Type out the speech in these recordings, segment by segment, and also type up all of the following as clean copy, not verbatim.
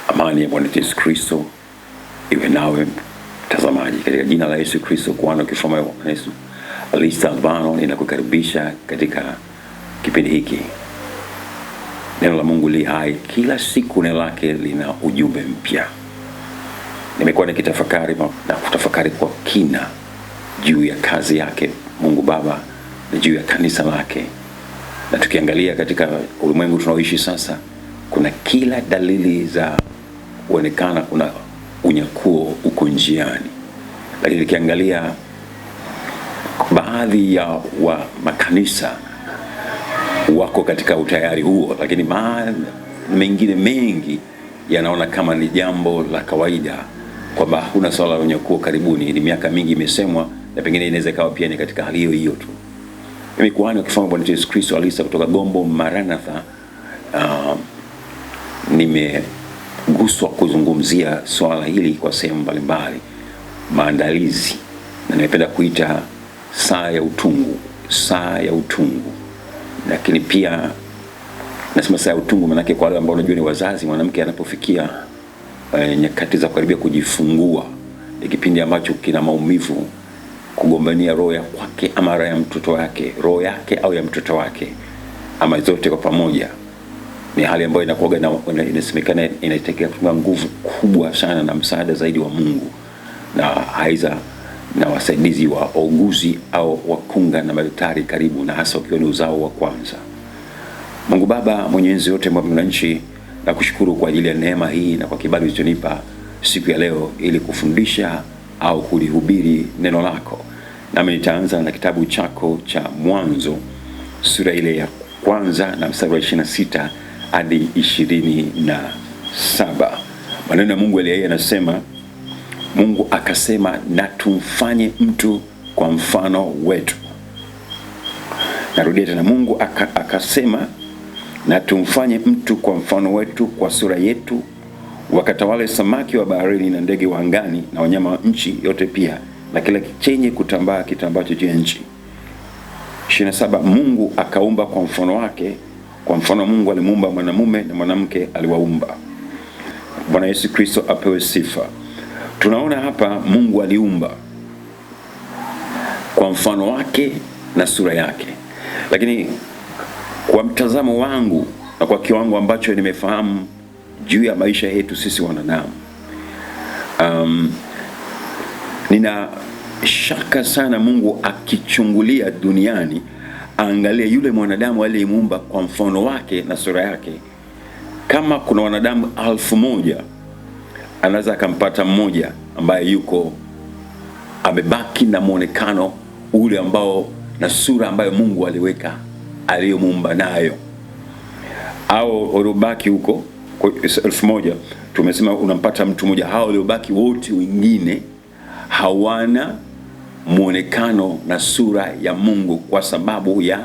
Amani ya Bwana Yesu Kristo iwe nawe mtazamaji, katika jina la Yesu Kristo, Bwana kifalme wa Yesu. Alisa Albano ninakukaribisha katika kipindi hiki. Neno la Mungu li hai kila siku, neno lake lina ujumbe mpya. Nimekuwa nikitafakari na kutafakari kwa kina juu ya kazi yake Mungu Baba na juu ya kanisa lake. Na tukiangalia katika ulimwengu tunaoishi sasa, kuna kila dalili za kuonekana kuna unyakuo uko njiani. Lakini tukiangalia baadhi ya makanisa wako katika utayari huo, lakini mengine mengi yanaona kama ni jambo la kawaida, kwamba hakuna swala la unyakuo karibuni. Ni miaka mingi imesemwa, na pengine inaweza kawa pia ni katika hali hiyo tu. Mimi kuhani wa kifalme Bwana Yesu Kristo Alisa kutoka Gombo Maranatha, nimeguswa kuzungumzia swala hili kwa sehemu mbalimbali, maandalizi, na nimependa kuita saa ya utungu. Lakini pia nasema saa ya utungu manake kwa wale ambao unajua ni wazazi, mwanamke anapofikia nyakati za karibia kujifungua, ni kipindi ambacho kina maumivu, kugombania roho ya kwake ama roho ya mtoto wake, roho yake au ya mtoto wake, ama zote kwa pamoja. Ni hali ambayo inakuwa inasemekana inahitaji kutumia nguvu kubwa sana na msaada zaidi wa Mungu, na aidha na wasaidizi wa wauguzi au wakunga na madaktari karibu, na hasa ukiwa ni uzao wa kwanza. Mungu Baba mwenyezi yote mbinguni na nchi, na kushukuru kwa ajili ya neema hii na kwa kibali ulichonipa siku ya leo ili kufundisha au kulihubiri neno lako. Nami nitaanza na kitabu chako cha Mwanzo sura ile ya kwanza na mstari wa 26 hadi 27. Maneno ya Mungu yeye yanasema, Mungu akasema, na tumfanye mtu kwa mfano wetu. Narudia tena, Mungu akasema, na tumfanye mtu kwa mfano wetu, kwa sura yetu, wakatawale samaki wa baharini na ndege wa angani na wanyama wa nchi yote pia, na kila chenye kutambaa kitambacho juu ya nchi. 27. Mungu akaumba kwa mfano wake, kwa mfano Mungu alimuumba mwanamume na mwanamke aliwaumba. Bwana Yesu Kristo apewe sifa. Tunaona hapa Mungu aliumba kwa mfano wake na sura yake. Lakini kwa mtazamo wangu na kwa kiwango ambacho nimefahamu juu ya maisha yetu sisi wanadamu, nina shaka sana Mungu akichungulia duniani, angalia yule mwanadamu aliyemuumba kwa mfano wake na sura yake. Kama kuna wanadamu 1000, anaweza akampata mmoja ambaye yuko amebaki na muonekano ule ambao na sura ambayo Mungu aliweka aliyomuumba nayo, au waliobaki huko 1000 tumesema unampata mtu mmoja. Hao waliobaki wote wengine hawana muonekano na sura ya Mungu, kwa sababu ya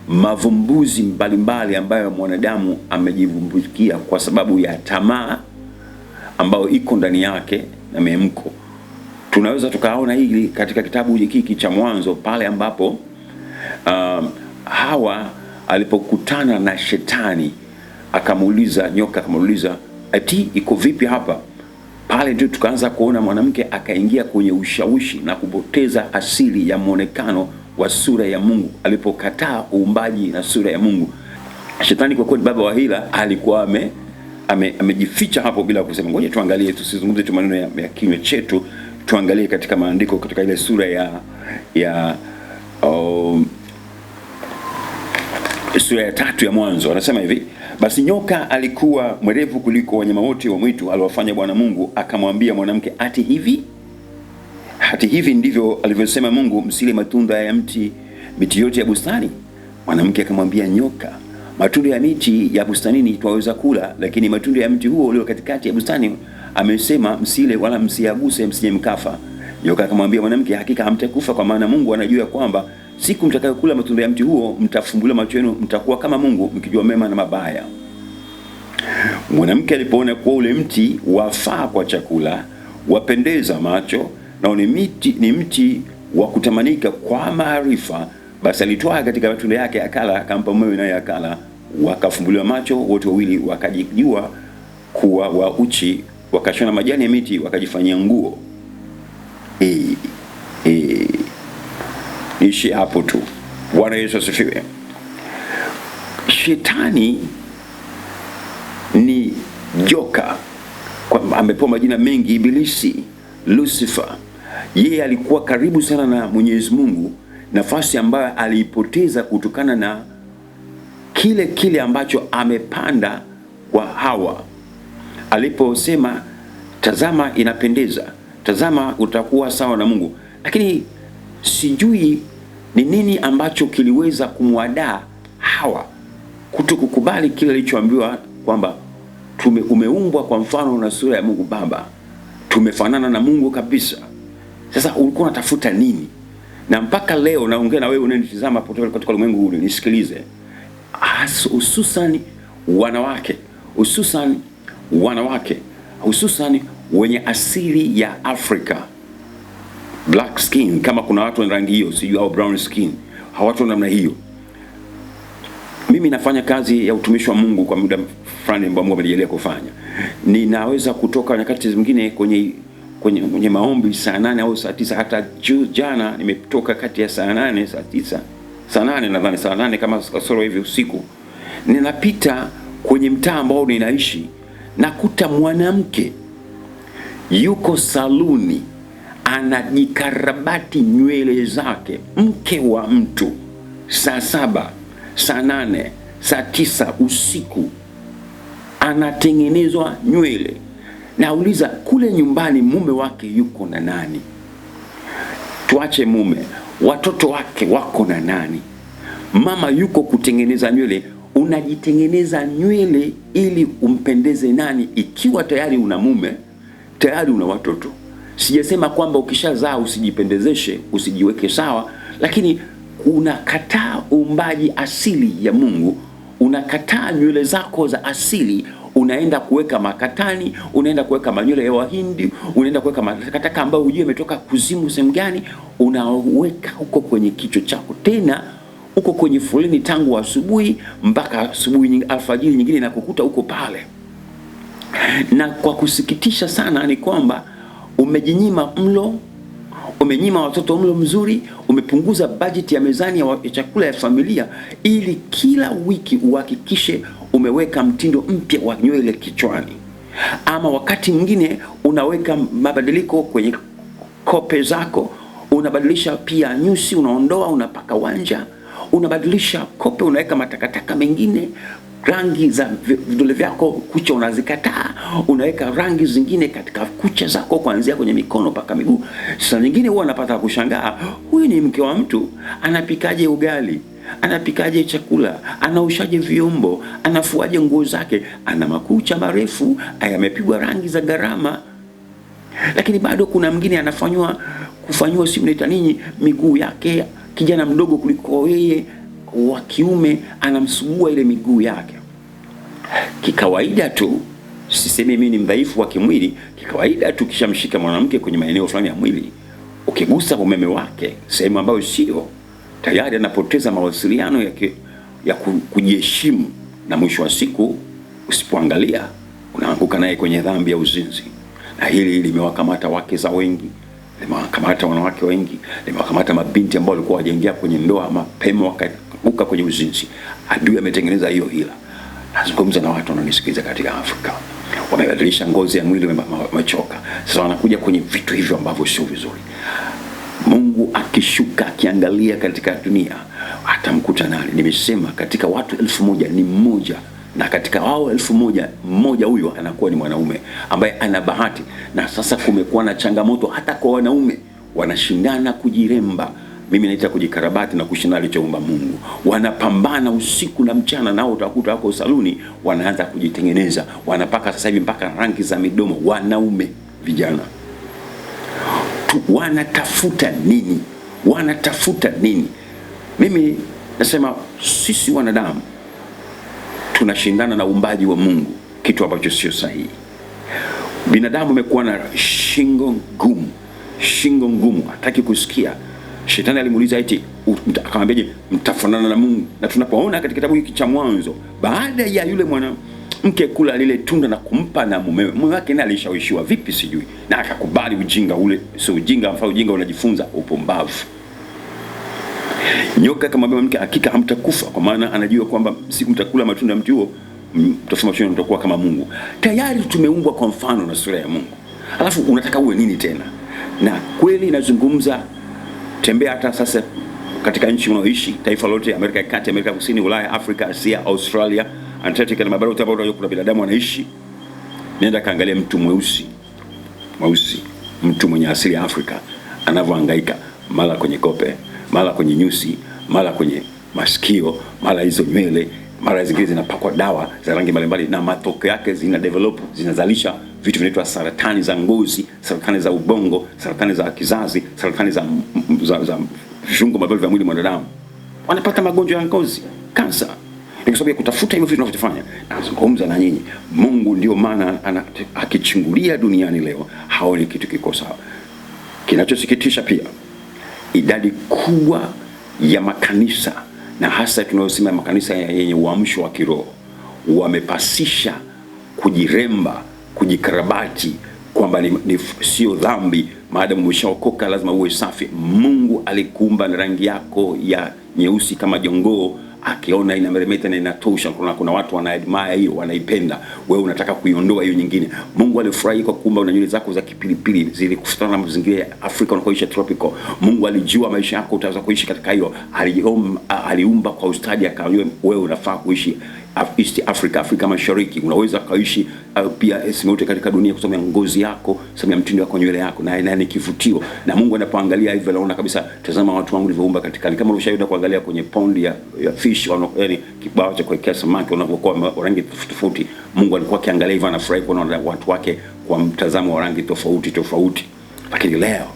mavumbuzi mbalimbali ambayo mwanadamu amejivumbukia kwa sababu ya tamaa ambayo iko ndani yake na memko. Tunaweza tukaona hili katika kitabu hiki cha Mwanzo, pale ambapo Hawa alipokutana na shetani, akamuuliza nyoka, akamuuliza ati iko vipi hapa? Pale ndio tukaanza kuona mwanamke akaingia kwenye ushawishi na kupoteza asili ya muonekano wa sura ya Mungu alipokataa uumbaji na sura ya Mungu. Shetani kwa kweli baba wa hila alikuwa amejificha hapo bila kusema. Ngoja tuangalie, tusizungumze tu maneno ya kinywa chetu, tuangalie katika maandiko, katika ile sura sura ya 3 ya Mwanzo. Anasema hivi: basi nyoka alikuwa mwerevu kuliko wanyama wote wa mwitu aliwafanya Bwana Mungu, akamwambia mwanamke, hati hivi ndivyo alivyosema Mungu, msile matunda ya miti yote ya bustani? Mwanamke akamwambia nyoka, matunda ya miti ya bustanini twaweza kula, lakini matunda ya mti huo ulio katikati ya bustani amesema msile wala msiaguse, msije mkafa. Nyoka akamwambia mwanamke, hakika hamtakufa, kwa maana Mungu anajua kwamba siku mtakayokula matunda ya mti huo mtafumbuliwa macho yenu, mtakuwa kama Mungu, mkijua mema na mabaya. Mwanamke alipoona kuwa ule mti wafaa kwa chakula, wapendeza macho, na ni mti wa kutamanika kwa maarifa, basi alitwaa katika matunda yake akala, akampa mumewe naye akala, wakafumbuliwa macho wote wawili, wakajijua kuwa wa uchi, wakashona majani ya miti wakajifanyia nguo. Ishi hapo tu. Bwana Yesu asifiwe. Shetani ni joka, amepewa majina mengi. Ibilisi, Lucifer, yeye alikuwa karibu sana na Mwenyezi Mungu, nafasi ambayo aliipoteza kutokana na kile ambacho amepanda kwa Hawa aliposema, tazama inapendeza, tazama utakuwa sawa na Mungu. Lakini sijui ni nini ambacho kiliweza kumwadaa Hawa kutokukubali kile alichoambiwa kwamba umeumbwa kwa mfano na sura ya Mungu Baba, tumefanana na Mungu kabisa. Sasa ulikuwa unatafuta nini? Na mpaka leo naongea na wewe unanitazama katika ulimwengu huu, nisikilize, hususan wanawake, hususan wenye asili ya Afrika, black skin, kama kuna watu wa rangi hiyo sijui, au brown skin, hawatu namna hiyo. Mimi nafanya kazi ya utumishi wa Mungu kwa muda fulani ambao Mungu amenijalia kufanya. Ninaweza kutoka nyakati zingine kwenye maombi saa 8 au saa 9. Hata jana nimetoka kati ya saa 8 saa 9, saa 8 nadhani, saa 8 kama kasoro hivi usiku, ninapita kwenye mtaa ambao ninaishi, nakuta mwanamke yuko saluni anajikarabati nywele zake, mke wa mtu, saa 7, saa 8, saa 9 usiku anatengenezwa nywele. Nauliza, kule nyumbani mume wake yuko na nani? Tuache mume, watoto wake wako na nani? Mama yuko kutengeneza nywele. Unajitengeneza nywele ili umpendeze nani, ikiwa tayari una mume, tayari una watoto? Sijasema kwamba ukishazaa usijipendezeshe, usijiweke sawa, lakini unakataa uumbaji asili ya Mungu, unakataa nywele zako za asili, unaenda kuweka makatani, unaenda kuweka manywele ya Wahindi, unaenda kuweka makataka ambayo hujui imetoka kuzimu sehemu gani, unaweka huko kwenye kichwa chako. Tena uko kwenye foleni tangu asubuhi mpaka asubuhi alfajiri nyingine na kukuta huko pale. Na kwa kusikitisha sana ni kwamba umejinyima mlo, umenyima watoto mlo mzuri, umepunguza bajeti ya mezani ya chakula ya familia, ili kila wiki uhakikishe umeweka mtindo mpya wa nywele kichwani. Ama wakati mwingine unaweka mabadiliko kwenye kope zako, unabadilisha pia nyusi, unaondoa, unapaka wanja, unabadilisha kope, unaweka matakataka mengine, rangi za vidole vyako, kucha unazikataa, unaweka rangi zingine katika kucha zako kuanzia kwenye mikono mpaka miguu. Sasa nyingine huwa anapata kushangaa, huyu ni mke wa mtu, anapikaje ugali, anapikaje chakula, anaoshaje vyombo, anafuaje nguo zake, ana makucha marefu, yamepigwa rangi za gharama. Lakini bado kuna mwingine kufanywa si mnaita nini, miguu yake, kijana mdogo kuliko yeye wa kiume anamsugua ile miguu yake. Kikawaida tu, sisemi mimi ni mdhaifu wa kimwili, kikawaida tu kishamshika mwanamke kwenye maeneo fulani ya mwili, ukigusa umeme wake sehemu ambayo sio, tayari anapoteza mawasiliano ya kujiheshimu, na mwisho wa siku usipoangalia unaanguka naye kwenye dhambi ya uzinzi. Na hili limewakamata wake za wengi, limewakamata wanawake wengi, limewakamata mabinti ambao walikuwa wajaingia kwenye ndoa mapema wakaanguka kwenye uzinzi. Adui ametengeneza hiyo hila. Nazungumza na watu wananisikiliza katika Afrika, wamebadilisha ngozi ya mwili, wamechoka. Sasa wanakuja kwenye vitu hivyo ambavyo sio vizuri. Mungu akishuka akiangalia katika dunia atamkuta nani? Nimesema katika watu 1000 ni mmoja, na katika hao 1000 mmoja huyo anakuwa ni mwanaume ambaye ana bahati. Na sasa kumekuwa na changamoto hata kwa wanaume, wanashindana kujiremba. Mimi naita kujikarabati na kushindana alichoumba Mungu. Wanapambana usiku na mchana, nao utakuta wako saluni wanaanza kujitengeneza, wanapaka sasa hivi mpaka rangi za midomo. Wanaume vijana wanatafuta nini? Wanatafuta nini? Mimi nasema sisi wanadamu tunashindana na uumbaji wa Mungu, kitu ambacho sio sahihi. Binadamu amekuwa na shingo ngumu, hataki kusikia. Shetani alimuuliza eti akamwambiaje, mtafanana na Mungu? Na tunapoona katika kitabu hiki cha Mwanzo, baada ya yule mke kula lile tunda na kumpa na mume wake, naye alishawishiwa vipi sijui, na akakubali ujinga ule. Sio ujinga, mfano ujinga unajifunza, upumbavu. Nyoka akamwambia mke, hakika hamtakufa, kwa maana anajua kwamba siku mtakula matunda ya mti huo mtasoma chini mtakuwa kama Mungu. Tayari tumeumbwa kwa mfano na sura ya Mungu. Alafu unataka uwe nini tena? Na kweli nazungumza, tembea hata sasa katika nchi unaoishi, taifa lote, Amerika ya Kati, Amerika Kusini, Ulaya, Afrika, Asia, Australia, Antarctica na mabara yote ambayo kuna binadamu wanaishi. Nenda kaangalia mtu mweusi, mtu mwenye asili ya Afrika anavyohangaika, mara kwenye kope, mara kwenye nyusi, mara kwenye masikio, mara hizo nywele, mara zingine zinapakwa dawa za rangi mbalimbali, na matokeo yake zinazalisha vitu vinaitwa saratani za ngozi, saratani za ubongo, saratani za kizazi, saratani za viungo mbalimbali vya mwili mwanadamu. Wanapata magonjwa ya ngozi, kansa. Ni kwa sababu ya kutafuta hivyo vitu tunavyofanya. Nazungumza na nyinyi, Mungu ndio maana akichungulia duniani leo haoni kitu kiko sawa. Kinachosikitisha pia, idadi kubwa ya makanisa, na hasa tunayosema makanisa yenye uamsho wa kiroho, wamepasisha kujiremba, kujikarabati kwamba sio dhambi, maadamu umeshaokoka lazima uwe safi. Mungu alikuumba na rangi yako ya nyeusi kama jongoo, akiona inameremeta na inatosha. Kuna watu wanaadmire hiyo, wanaipenda. Wewe unataka kuiondoa hiyo nyingine. Mungu alifurahi kwa kuumba una nywele zako za kipilipili zilikufuatana na mazingira ya Afrika unakoishi tropical. Mungu alijua maisha yako utaweza kuishi katika hiyo. Aliumba kwa ustadi, akajua wewe unafaa kuishi East Africa, Afrika Mashariki. Unaweza kuishi pia simote katika dunia kwa sababu ya ngozi yako, sababu ya mtindo wako, nywele yako, na ni kivutio. Na Mungu anapoangalia hivyo anaona kabisa, tazama watu wangu nilivyoumba katika. Kama unashaenda kuangalia kwenye pond ya fish, yani kibao cha kuwekea samaki wanapokuwa rangi tofauti, Mungu alikuwa akiangalia hivyo, anafurahi kuona watu wake kwa mtazamo wa rangi tofauti. Lakini leo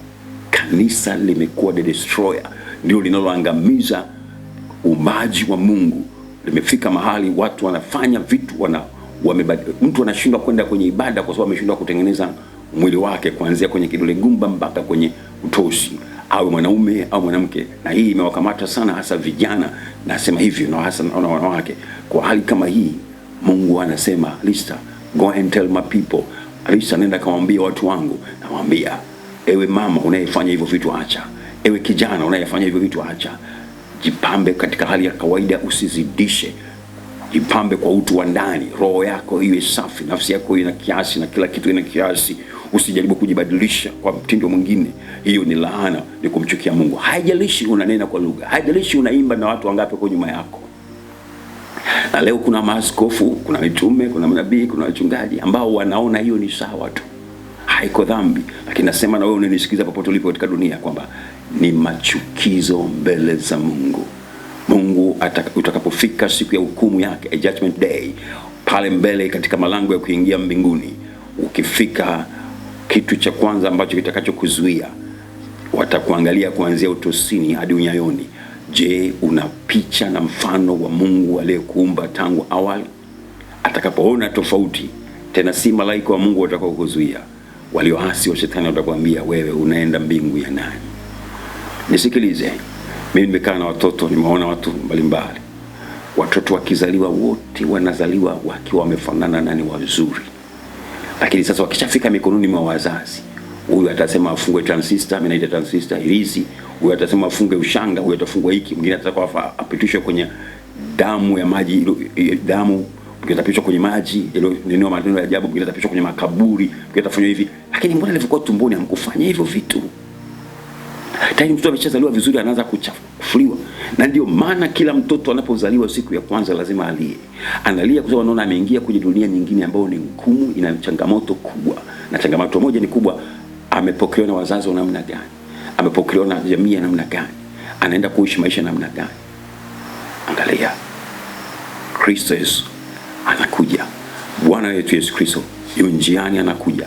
kanisa limekuwa the destroyer, ndio linaloangamiza umaji wa Mungu. Limefika mahali watu wanafanya vitu mtu anashindwa kwenda kwenye ibada kwa sababu ameshindwa kutengeneza mwili wake kuanzia kwenye kidole gumba mpaka kwenye utosi, au mwanaume au mwanamke. Na hii imewakamata sana hasa vijana, nasema hivyo, na hasa na wanawake. Kwa hali kama hii, Mungu anasema, Lista, go and tell my people. Lista, nenda kawaambia watu wangu. Nawaambia, ewe mama unayefanya hivyo vitu acha. Ewe kijana unayefanya hivyo vitu acha. Jipambe katika hali ya kawaida, usizidishe. Jipambe kwa utu wa ndani, roho yako iwe safi, nafsi yako ina kiasi, na kila kitu ina kiasi. Usijaribu kujibadilisha kwa mtindo mwingine. Hiyo ni laana, ni kumchukia Mungu. Haijalishi unanena kwa lugha, haijalishi unaimba na watu wangapi kwa nyuma yako. Na leo kuna maaskofu, kuna mitume, kuna manabii, kuna wachungaji ambao wanaona hiyo ni sawa tu, haiko dhambi. Lakini nasema na wewe unanisikiza popote ulipo katika dunia kwamba ni machukizo mbele za Mungu. Mungu utakapofika siku ya hukumu yake, a judgment day, pale mbele katika malango ya kuingia mbinguni, ukifika, kitu cha kwanza ambacho kitakachokuzuia, watakuangalia kuanzia utosini hadi unyayoni. Je, una picha na mfano wa Mungu aliyekuumba tangu awali? Atakapoona tofauti, tena si malaika wa Mungu watakao kuzuia, walioasi wa shetani watakwambia wewe unaenda mbingu ya nani? Nisikilize, mimi nimekaa na watoto, nimeona watu mbalimbali. Watoto wakizaliwa wote wanazaliwa wakiwa wamefanana na ni wazuri. Lakini sasa wakishafika mikononi mwa wazazi, huyu atasema afungwe transistor, mimi naita transistor ilizi. Huyu atasema afungwe ushanga, huyu atafungwa hiki. Mwingine atataka apitishwe kwenye damu ya maji, damu mwingine atapitishwa kwenye maji, ile neno matendo ya ajabu, mwingine atapitishwa kwenye makaburi, mwingine atafanywa hivi. Lakini mbona alivyokuwa tumboni hamkufanya hivyo vitu? Tayari mtoto ameshazaliwa vizuri, anaanza kuchafuliwa. Na ndio maana kila mtoto anapozaliwa siku ya kwanza lazima alie. Analia kwa sababu anaona ameingia kwenye dunia nyingine ambayo ni ngumu, ina changamoto kubwa. Na changamoto moja ni kubwa, amepokelewa na wazazi wa namna gani? Amepokelewa na jamii ya namna gani? Anaenda kuishi maisha namna gani? Angalia, Kristo Yesu anakuja. Bwana wetu Yesu Kristo yu njiani, anakuja.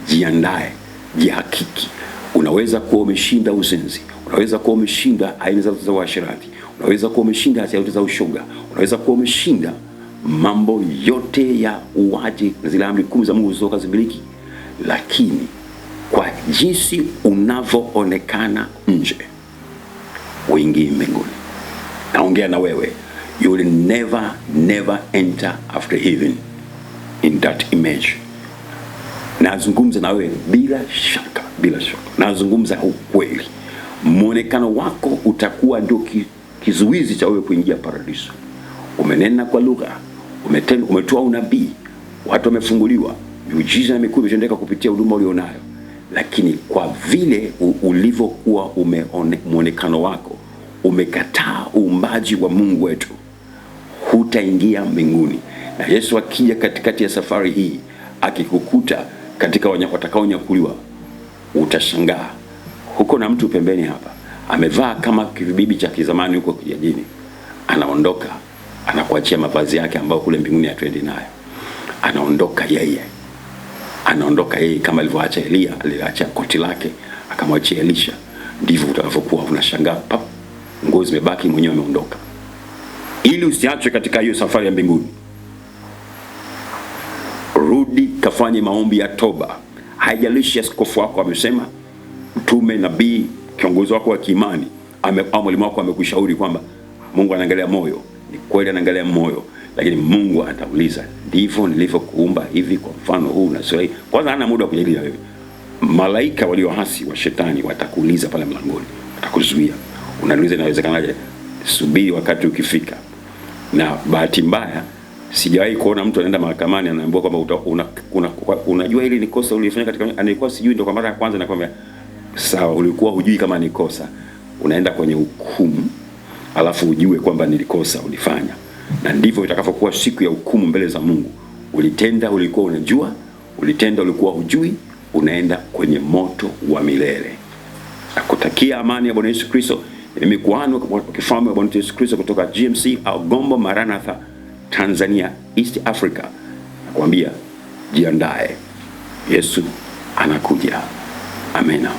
Jiandae, jihakiki. Unaweza kuwa umeshinda uzinzi, unaweza kuwa umeshinda aina za uasherati, unaweza kuwa umeshinda aina za ushoga, unaweza kuwa umeshinda mambo yote ya uwaji na zile amri 10 za Mungu zilizokazimiliki. Lakini kwa jinsi unavyoonekana nje, uingie mbinguni. Naongea na wewe, you will never enter after heaven. in that image. Nazungumza na wewe bila shaka, bila shaka. Nazungumza ukweli. Muonekano wako utakuwa ndio kizuizi cha wewe kuingia paradiso. Umenena kwa lugha, umetoa unabii, watu wamefunguliwa, miujiza na mikuu imetendeka kupitia huduma ulionayo. Lakini kwa vile ulivyokuwa muonekano wako umekataa uumbaji wa Mungu wetu, hutaingia mbinguni. Na Yesu akija katikati ya safari hii akikukuta katika watakaonyakuliwa, utashangaa. Huko na mtu pembeni hapa amevaa kama kibibi cha kizamani huko kijijini, anaondoka, anakuachia mavazi yake ambayo kule mbinguni hatuendi nayo. Anaondoka yeye kama alivyoacha Elia, aliacha koti lake akamwachia Elisha. Ndivyo utakavyokuwa unashangaa, nguo zimebaki, mwenyewe ameondoka. Ili usiachwe katika hiyo safari ya mbinguni, rudi kafanye maombi ya toba. Haijalishi askofu wako amesema, mtume, nabii, kiongozi wako wa kiimani au mwalimu wako amekushauri kwamba Mungu anaangalia moyo. Ni kweli anaangalia moyo, lakini Mungu atauliza, ndivyo nilivyokuumba hivi kwa mfano huu na sio hii? Kwanza hana muda wa kujadili wewe. Malaika waliohasi wa shetani watakuuliza pale mlangoni, watakuzuia. Unauliza, inawezekanaje? Subiri wakati ukifika. Na bahati mbaya sijawahi kuona mtu anaenda mahakamani anaambiwa kwamba unajua hili ni kosa ulifanya katika, anaikuwa sijui ndio kwa mara ya kwanza, na kwamba sawa, ulikuwa hujui kama ni kosa. Unaenda kwenye hukumu alafu ujue kwamba nilikosa ulifanya. Na ndivyo itakavyokuwa siku ya hukumu mbele za Mungu. Ulitenda ulikuwa unajua, ulitenda ulikuwa hujui, unaenda kwenye moto wa milele. Nakutakia amani ya Bwana Yesu Kristo. Mimi kuhani wa kifalme wa Bwana Yesu Kristo kutoka GMC au Gombo Maranatha Tanzania, East Africa. Nakwambia jiandae, Yesu anakuja. Amena.